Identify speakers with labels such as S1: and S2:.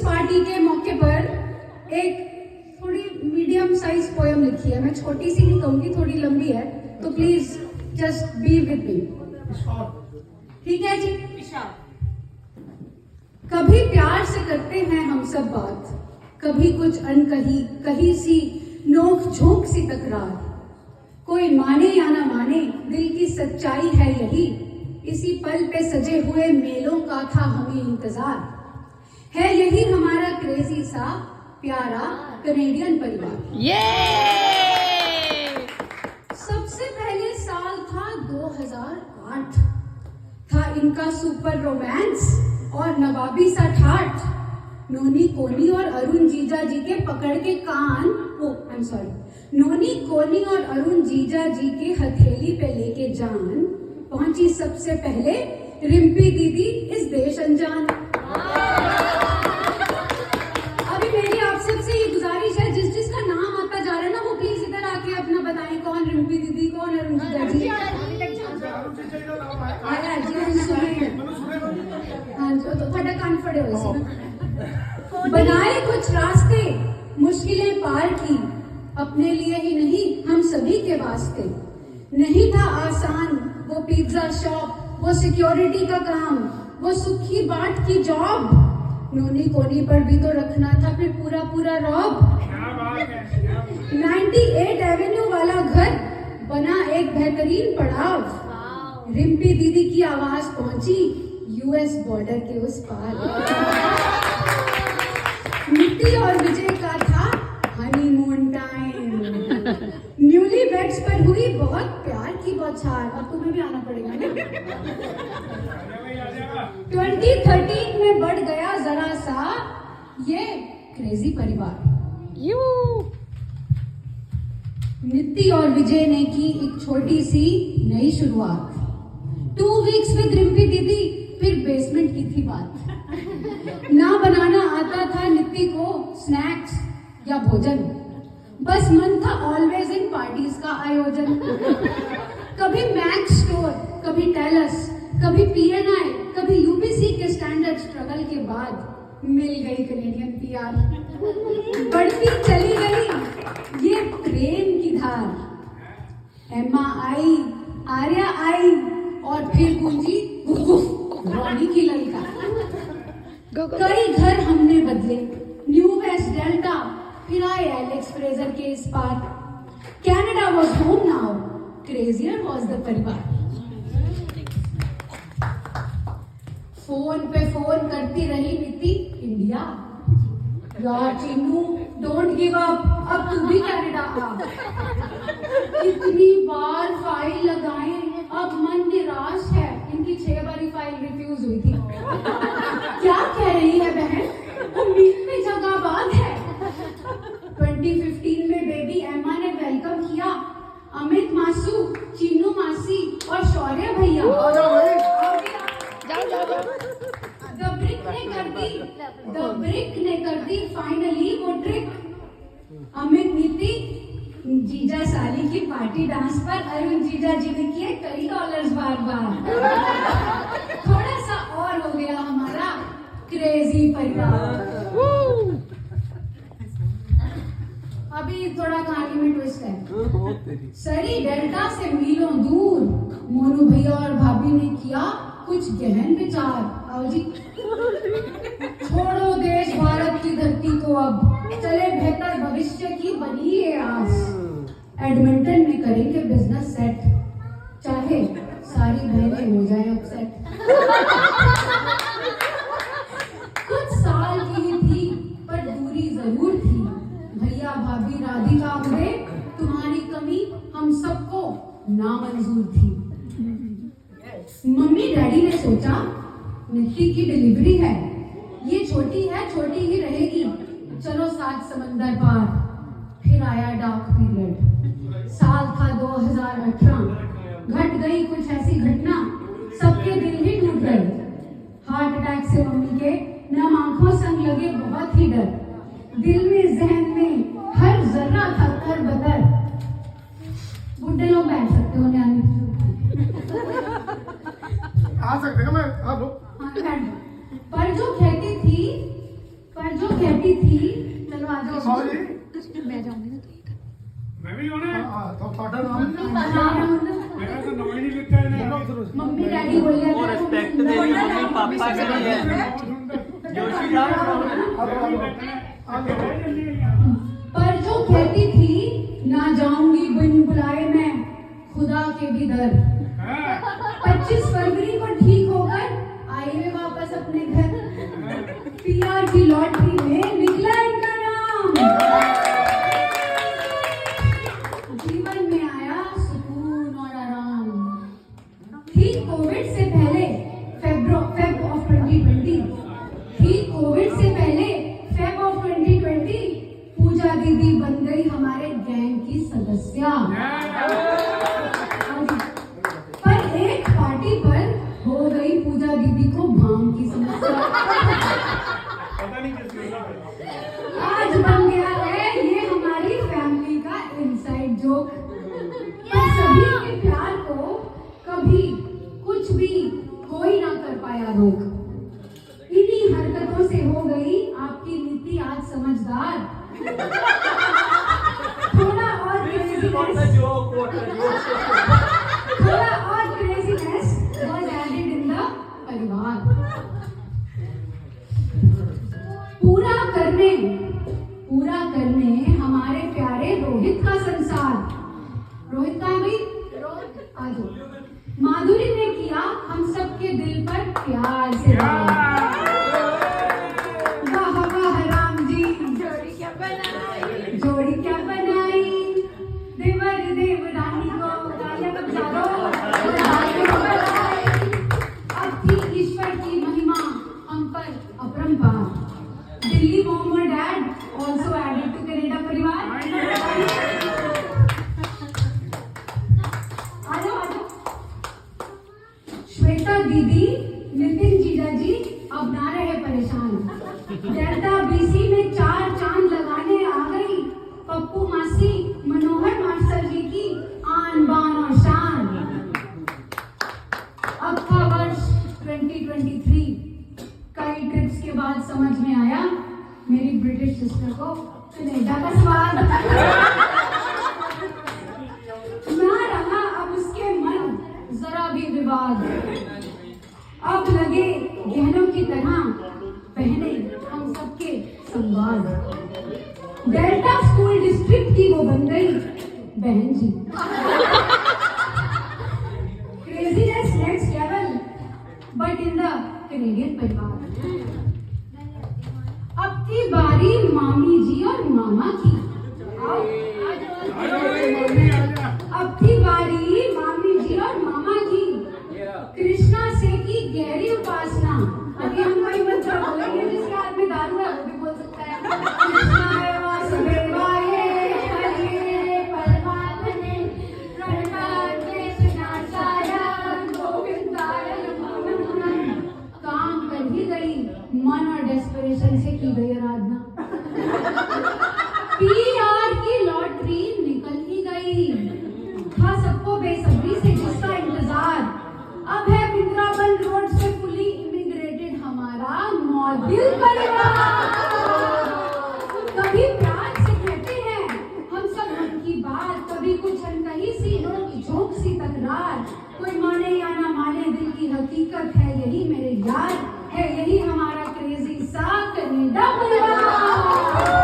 S1: Party के मौके पर एक थोड़ी मीडियम साइज पोयम लिखी है। मैं छोटी सी नहीं कहूंगी, थोड़ी लंबी है, तो please just be with me. ठीक है जी। कभी प्यार से करते हैं हम सब बात, कभी कुछ अनकही कही सी नोक झोंक सी तकरार। कोई माने या ना माने, दिल की सच्चाई है यही, इसी पल पे सजे हुए मेलों का था हमें इंतजार। है यही हमारा क्रेजी सा प्यारा कनेडियन परिवार। सबसे पहले साल था 2008, था इनका सुपर रोमांस और नवाबी सा ठाठ। नोनी कोनी और अरुण जीजा जी के पकड़ के कान, आई एम सॉरी, नोनी कोनी और अरुण जीजा जी के हथेली पे लेके जान पहुंची सबसे पहले रिम्पी दीदी इस देश अनजान। अभी मेरी आप सबसे ये गुजारिश है, जिस जिसका नाम आता जा रहा है ना, वो प्लीज इधर आके अपना बताएं, कौन रिम्पी दीदी, कौन अरुण जीजा जी। आया जी, हम सुने हाँ जी, तो थोड़ा कॉन्फिडेंट हो इसमें। बनाए कुछ रास्ते मुश्किलें पार की, अपने लिए ही नहीं हम सभी के वास्ते। नहीं था आसान वो पिज्जा शॉप, वो सिक्योरिटी का काम, वो सुखी बाट की जॉब। नोनी कोनी पर भी तो रखना था फिर पूरा पूरा रॉब। 98 एवेन्यू वाला घर बना एक बेहतरीन पड़ाव। रिम्पी दीदी की आवाज पहुंची यूएस बॉर्डर के उस पार। नित्ती और विजय का था हनीमून टाइम। न्यूली बेड्स पर हुई बहुत प्यार की बौछार। अब तुम्हें भी आना पड़ेगा ना। 2013 में बढ़ गया जरा सा ये क्रेजी परिवार। नित्ती और विजय ने की एक छोटी सी नई शुरुआत। 2 वीक्स विद रिम्पी दीदी, फिर बेसमेंट की थी बात। ना बनाना आता था नित्ती को स्नैक्स या भोजन, बस मन था ऑलवेज इन पार्टीज का आयोजन। कभी मैक्स स्टोर, कभी टेलस, कभी पीएनआई, कभी यूबीसी के स्टैंडर्ड स्ट्रगल के बाद मिल गई कनेडियन पीआर। बढ़ती चली गई ये प्रेम की धार। एम्मा आई, आर्या आई और फिर गूंजी रॉनी की ललकार। कई घर हमने बदले, न्यू वेस्ट डेल्टा, फिर आए एलेक्स फ्रेजर के इस पार। Canada was home now, crazier was the परिवार। फोन पे फोन करती रही नित्ती, इंडिया यार चिन्नू डोंट गिव अप, अब तू भी कनाडा आ। कितनी बार फाइल लगाएं, अब मन निराश है। इनकी 6 बारी फाइल रिफ्यूज हुई थी। क्या कह रही है बहन, उम्मीद में जगह बात है। 2015 में बेबी एम्मा ने वेलकम किया। अमित मासू, चीनू मासी और शौर्य भैया। द ब्रिक ने कर दी फाइनली वो ट्रिक। अमित नीति जीजा साली की पार्टी डांस पर अरुण जीजा जी ने किए कई डॉलर्स बार बार। थोड़ा सा और हो गया हमारा क्रेजी परिवार। अभी थोड़ा कहानी में ट्विस्ट है। सरी डेल्टा से मीलों दूर मोनू भैया और भाभी ने किया कुछ गहन विचार। आओ जी, छोड़ो देश भारत की धरती को, अब चले बेहतर भविष्य की बनी है आस। एडमिंटन में करेंगे बिजनेस सेट, चाहे सारी बहनें हो जाए अपसेट। कुछ साल की ही थी पर दूरी जरूर थी। भैया भाभी राधिका मुझे, तुम्हारी कमी हम सबको नामंजूर थी। मम्मी डैडी ने सोचा नित्ती की डिलीवरी है, ये छोटी है छोटी ही रहेगी, चलो 7 समंदर पार। फिर आया डार्क पीरियड। साल था 2018। घट गई कुछ ऐसी घटना, सबके दिल ही टूट गए। हार्ट अटैक से मम्मी के नम आंखों संग लगे बहुत ही डर। दिल में जहन में हर जर्रा था तर बतर। बुढ़े लोग बैठ सकते हो न्यानी, आ सकते हैं मैं, आप लोग। पर जो कहती थी, चलो आ जाओ।
S2: हाँ जी
S3: मैं जाऊंगी ना
S4: मैं भी होना है।
S2: हाँ तो ਤੁਹਾਡਾ ਨਾਮ
S4: मेरा तो नाम ही नहीं लिखता है।
S1: मम्मी डैडी बोल रहे
S5: वो रिस्पेक्ट दे रही मम्मी पापा के लिए जोशी
S1: पर जो कहती थी ना जाऊंगी बिन बुलाए मैं खुदा के भी दर। 25 फरवरी को ठीक होकर आई वे वापस अपने घर। पीआर की लॉटरी में निकला इनका नाम। जीवन में आया सुकून और आराम। ठीक कोविड से पहले फेब ऑफ 2020, ठीक कोविड से पहले फेब ऑफ 2020 पूजा दीदी बन गई हमारे गैंग की सदस्य। पर एक पार्टी पर हो गई पूजा दीदी को भांग की समस्या।
S4: पता नहीं किस
S1: आज बन गया है ये हमारी फैमिली का इनसाइड जोक। पर सभी के प्यार को कभी कुछ भी कोई ना कर पाया रोक। इन्हीं हरकतों से हो गई आपकी नीति आज समझदार। थोड़ा और craziness, थोड़ा और craziness was added in the परिवार। पूरा करने हमारे प्यारे रोहित का संसार। रोहित का भी आज माधुरी ने किया हम सबके दिल पर प्यार से वाह वाह राम जी। जोड़ी क्या बनाई देवर देवरानी को गालियां बजा दो। अब थी ईश्वर की महिमा हम पर अपरंपार। दिल्ली मॉम और dad also added to Canada परिवार। आ जाओ। श्वेता दीदी नितिन जीजा जी अब ना रहे परेशान। डेल्टा बीसी में 4 चांद लगाने आ गई पप्पू मासी मनोहर मास्टर जी की आन बान और शान। अब था वर्ष 2023। कई ट्रिप्स के बाद समझ में आया मेरी ब्रिटिश सिस्टर को कनाडा का स्वाद। ना रहा अब उसके मन जरा भी विवाद। अब लगे गहनों की तरह पहने हम सबके संवाद। डेल्टा स्कूल डिस्ट्रिक्ट की वो बन गई बहन जी। Craziness next level but in the Canadian परिवार। अब की बारी मामी जी और मामा की। अब की बारी मामी जी और मामा की। कृष्णा से की गहरी उपासना। अभी हम कोई मंत्र बोलेंगे जिसके हाथ में दारू है वो भी बोल सकता है। कृष्णाय वासुदेवाय हरे परमात्मने प्रणतनाशाय गोविंदाय नमो नमः। काम कर ही गई मन और डेस्परेशन से की गई आराधना। पीआर की लॉटरी निकल ही गई। था सबको बेसब्री से जिसका इंतजार। अब है बिंद्रावन रोड से फुली इमिग्रेटेड हमारा मॉड्यूल परिवार। कभी प्यार से कहते हैं हम सब मन की बात। कभी कुछ अनकही सी झोंक सी तकरार। कोई माने या ना माने दिल की हकीकत है यही मेरे यार। है यही हमारा क्रेजी सा कनाडा परिवार।